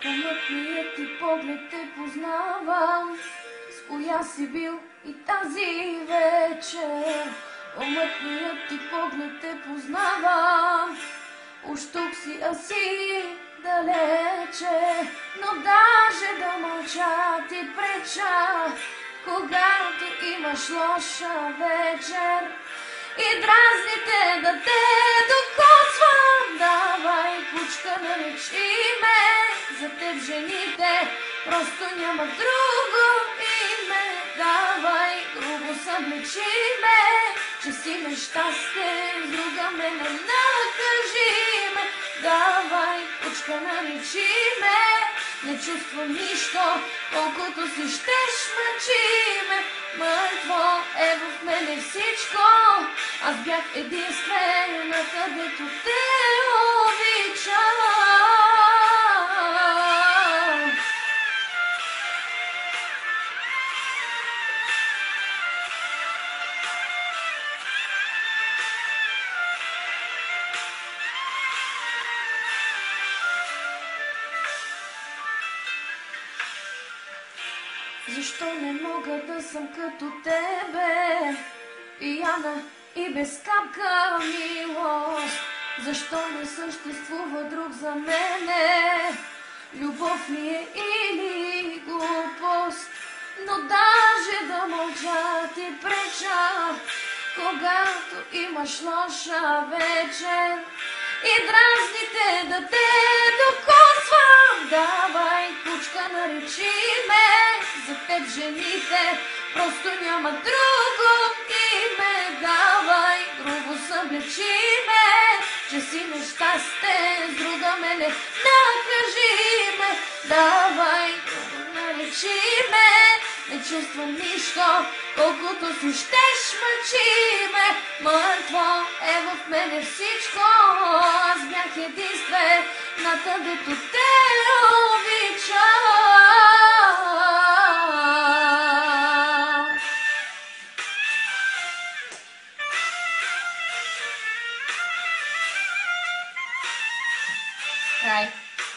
Помътният ти поглед те познавам, с коя си бил и тази вечер. Помътният ти поглед те познавам, уж тук си, а си далече. Но даже да мълча ти преча, когато имаш лоша вечер и дразните да те докосвам. Давай, кучка, наречи ме, за теб жените просто няма друго име. Давай, грубо съблечи ме, че си нещастен, с друга ме не накажи ме. Давай, кучка, наречи ме, не чувствам нищо, колкото си щеш мъчи ме. Мъртво е в мене всичко, аз бях единствена, където те обичам. Защо не мога да съм като тебе, пияна и без капка милост? Защо не съществува друг за мене? Любов ли е или глупост? Но даже да мълча ти преча, когато имаш лоша вечер и дразните да те докосвам. Давай, кучка, наречи ме, за теб жените просто няма друго име. Давай, грубо съблечи ме, че си нещастен, с друга ме не накажи ме. Давай, грубо наречи ме, не чувствам нищо, колкото си щеш мъчи ме. Мъртво е в мене всичко, аз бях единствена, където те обичам.